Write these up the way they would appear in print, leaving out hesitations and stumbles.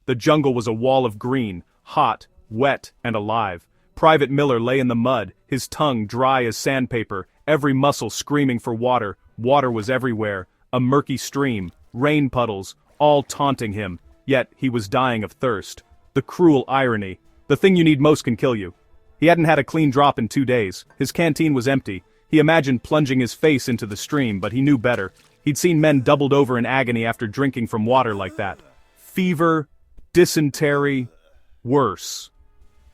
The jungle was a wall of green, hot, wet, and alive. Private Miller lay in the mud, his tongue dry as sandpaper, every muscle screaming for water. Water was everywhere, a murky stream, rain puddles, all taunting him, yet he was dying of thirst. The cruel irony. The thing you need most can kill you. He hadn't had a clean drop in 2 days. His canteen was empty. He imagined plunging his face into the stream, but he knew better. He'd seen men doubled over in agony after drinking from water like that. Fever, dysentery, worse.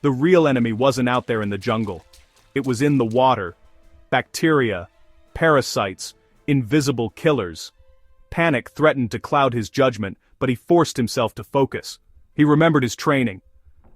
The real enemy wasn't out there in the jungle. It was in the water. Bacteria, parasites, invisible killers. Panic threatened to cloud his judgment, but he forced himself to focus. He remembered his training.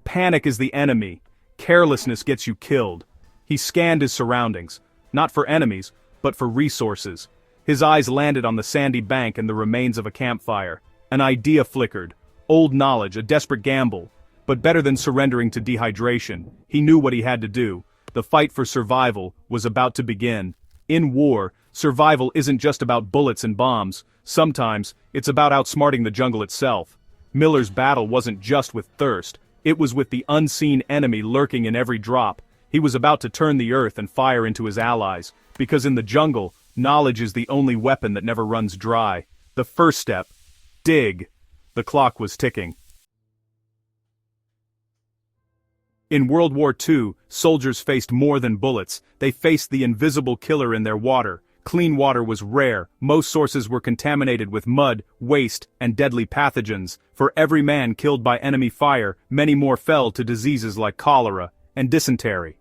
Panic is the enemy. Carelessness gets you killed. He scanned his surroundings, not for enemies, but for resources. His eyes landed on the sandy bank and the remains of a campfire. An idea flickered. Old knowledge, a desperate gamble. But better than surrendering to dehydration, he knew what he had to do. The fight for survival was about to begin. In war, survival isn't just about bullets and bombs. Sometimes, it's about outsmarting the jungle itself. Miller's battle wasn't just with thirst. It was with the unseen enemy lurking in every drop. He was about to turn the earth and fire into his allies. Because in the jungle, knowledge is the only weapon that never runs dry. The first step. Dig. The clock was ticking. In World War II, soldiers faced more than bullets. They faced the invisible killer in their water. Clean water was rare. Most sources were contaminated with mud, waste, and deadly pathogens. For every man killed by enemy fire, many more fell to diseases like cholera and dysentery.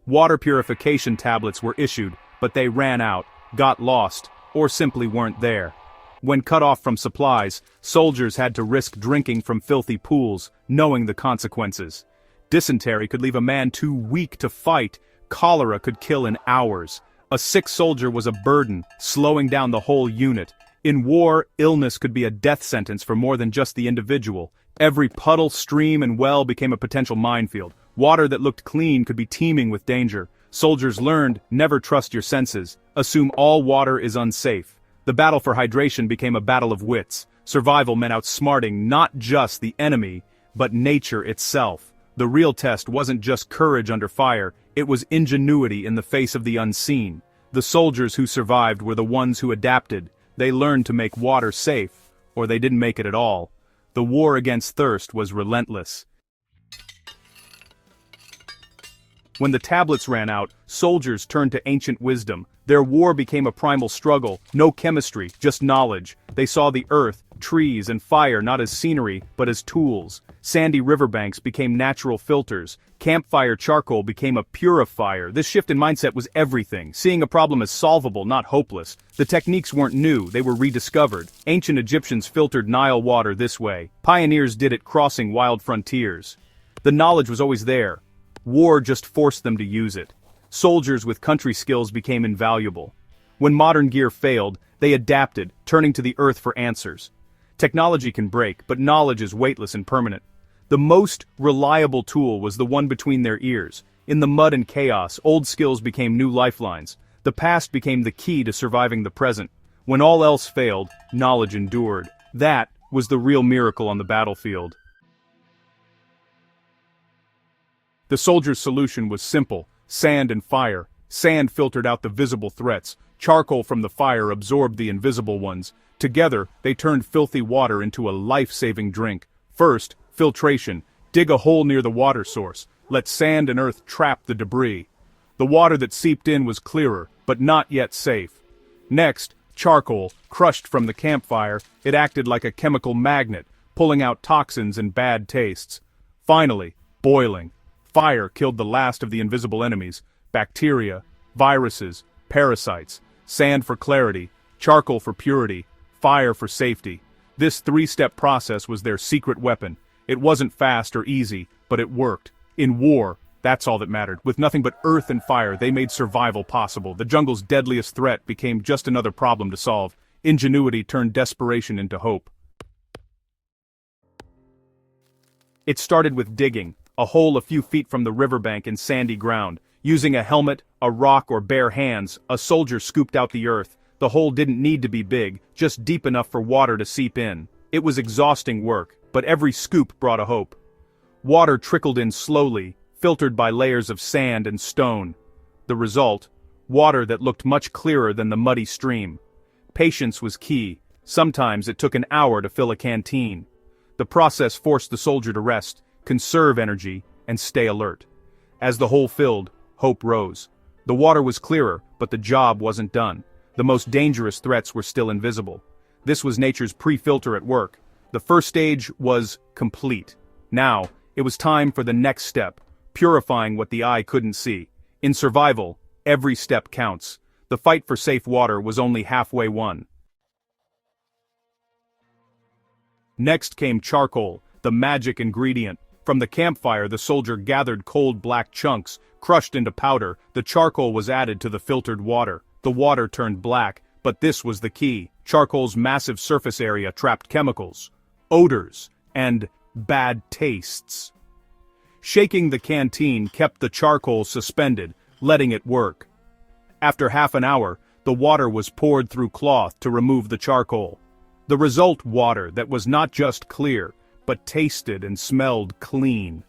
Water purification tablets were issued, but they ran out, got lost, or simply weren't there. When cut off from supplies, soldiers had to risk drinking from filthy pools, knowing the consequences. Dysentery could leave a man too weak to fight. Cholera could kill in hours. A sick soldier was a burden, slowing down the whole unit. In war, illness could be a death sentence for more than just the individual. Every puddle, stream, and well became a potential minefield. Water that looked clean could be teeming with danger. Soldiers learned, never trust your senses. Assume all water is unsafe. The battle for hydration became a battle of wits. Survival meant outsmarting not just the enemy, but nature itself. The real test wasn't just courage under fire, it was ingenuity in the face of the unseen. The soldiers who survived were the ones who adapted. They learned to make water safe, or they didn't make it at all. The war against thirst was relentless. When the tablets ran out, soldiers turned to ancient wisdom. Their war became a primal struggle, no chemistry, just knowledge. They saw the earth, trees, and fire not as scenery, but as tools. Sandy riverbanks became natural filters. Campfire charcoal became a purifier. This shift in mindset was everything, seeing a problem as solvable, not hopeless. The techniques weren't new, they were rediscovered. Ancient Egyptians filtered Nile water this way. Pioneers did it crossing wild frontiers. The knowledge was always there. War just forced them to use it. Soldiers with country skills became invaluable. When modern gear failed, they adapted, turning to the earth for answers. Technology can break, but knowledge is weightless and permanent. The most reliable tool was the one between their ears. In the mud and chaos, old skills became new lifelines. The past became the key to surviving the present. When all else failed, knowledge endured. That was the real miracle on the battlefield. The soldiers' solution was simple: sand and fire. Sand filtered out the visible threats. Charcoal from the fire absorbed the invisible ones. Together, they turned filthy water into a life-saving drink. First, filtration. Dig a hole near the water source. Let sand and earth trap the debris. The water that seeped in was clearer, but not yet safe. Next, charcoal, crushed from the campfire. It acted like a chemical magnet, pulling out toxins and bad tastes. Finally, boiling. Fire killed the last of the invisible enemies: bacteria, viruses, parasites. Sand for clarity, charcoal for purity, fire for safety. This three-step process was their secret weapon. It wasn't fast or easy, but it worked. In war, that's all that mattered. With nothing but earth and fire, they made survival possible. The jungle's deadliest threat became just another problem to solve. Ingenuity turned desperation into hope. It started with digging, a hole a few feet from the riverbank in sandy ground. Using a helmet, a rock, or bare hands, a soldier scooped out the earth. The hole didn't need to be big, just deep enough for water to seep in. It was exhausting work. but every scoop brought a hope. Water trickled in slowly, filtered by layers of sand and stone. The result? Water that looked much clearer than the muddy stream. Patience was key. Sometimes it took an hour to fill a canteen. The process forced the soldier to rest, conserve energy, and stay alert. As the hole filled, hope rose. The water was clearer, but the job wasn't done. The most dangerous threats were still invisible. This was nature's pre-filter at work. The first stage was complete. Now, it was time for the next step, purifying what the eye couldn't see. In survival, every step counts. The fight for safe water was only halfway won. Next came charcoal, the magic ingredient. From the campfire, the soldier gathered cold black chunks, crushed into powder. The charcoal was added to the filtered water. The water turned black, but this was the key. Charcoal's massive surface area trapped chemicals, odors, and bad tastes. Shaking the canteen kept the charcoal suspended, letting it work. After half an hour, the water was poured through cloth to remove the charcoal. The result, water that was not just clear, but tasted and smelled clean.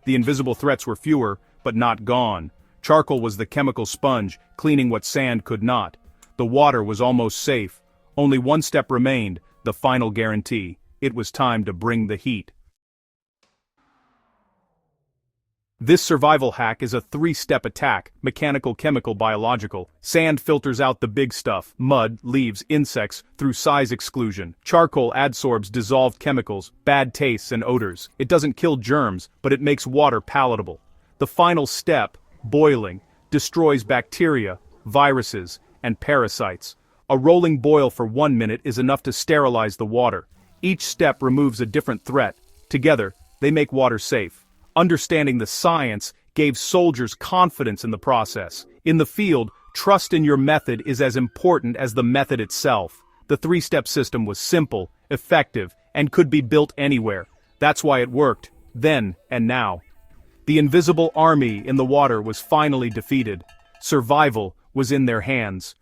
The invisible threats were fewer, but not gone. Charcoal was the chemical sponge, cleaning what sand could not. The water was almost safe. Only one step remained, the final guarantee. It was time to bring the heat. This survival hack is a three-step attack: mechanical, chemical, biological. Sand filters out the big stuff, mud, leaves, insects, through size exclusion. Charcoal adsorbs dissolved chemicals, bad tastes and odors. It doesn't kill germs, but it makes water palatable. The final step, boiling, destroys bacteria, viruses, and parasites. A rolling boil for 1 minute is enough to sterilize the water. Each step removes a different threat. Together, they make water safe. Understanding the science gave soldiers confidence in the process. In the field, trust in your method is as important as the method itself. The three-step system was simple, effective, and could be built anywhere. That's why it worked, then and now. The invisible army in the water was finally defeated. Survival was in their hands.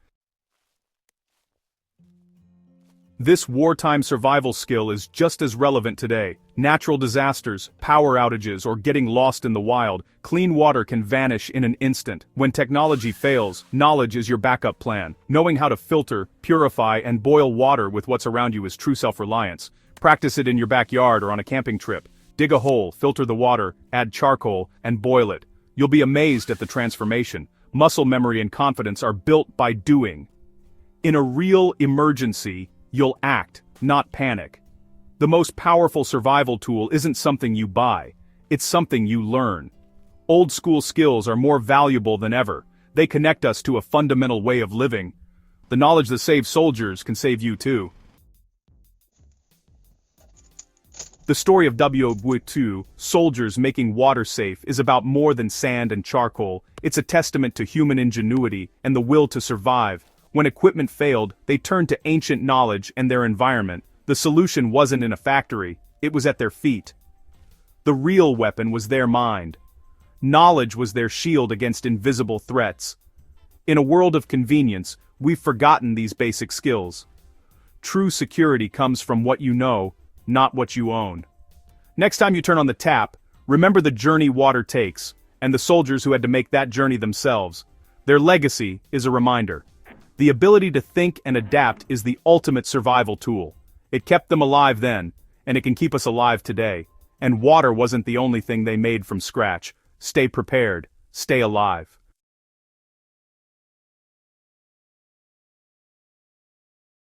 This wartime survival skill is just as relevant today. Natural disasters, power outages, or getting lost in the wild, clean water can vanish in an instant. When technology fails, knowledge is your backup plan. Knowing how to filter, purify, and boil water with what's around you is true self-reliance. Practice it in your backyard or on a camping trip. Dig a hole, filter the water, add charcoal, and boil it. You'll be amazed at the transformation. Muscle memory and confidence are built by doing. In a real emergency, you'll act, not panic. The most powerful survival tool isn't something you buy, it's something you learn. Old school skills are more valuable than ever. They connect us to a fundamental way of living. The knowledge that saves soldiers can save you too. The story of WWII, soldiers making water safe, is about more than sand and charcoal. It's a testament to human ingenuity and the will to survive. When equipment failed, they turned to ancient knowledge and their environment. The solution wasn't in a factory, it was at their feet. The real weapon was their mind. Knowledge was their shield against invisible threats. In a world of convenience, we've forgotten these basic skills. True security comes from what you know, not what you own. Next time you turn on the tap, remember the journey water takes, and the soldiers who had to make that journey themselves. Their legacy is a reminder. The ability to think and adapt is the ultimate survival tool. It kept them alive then, and it can keep us alive today. And water wasn't the only thing they made from scratch. Stay prepared, stay alive.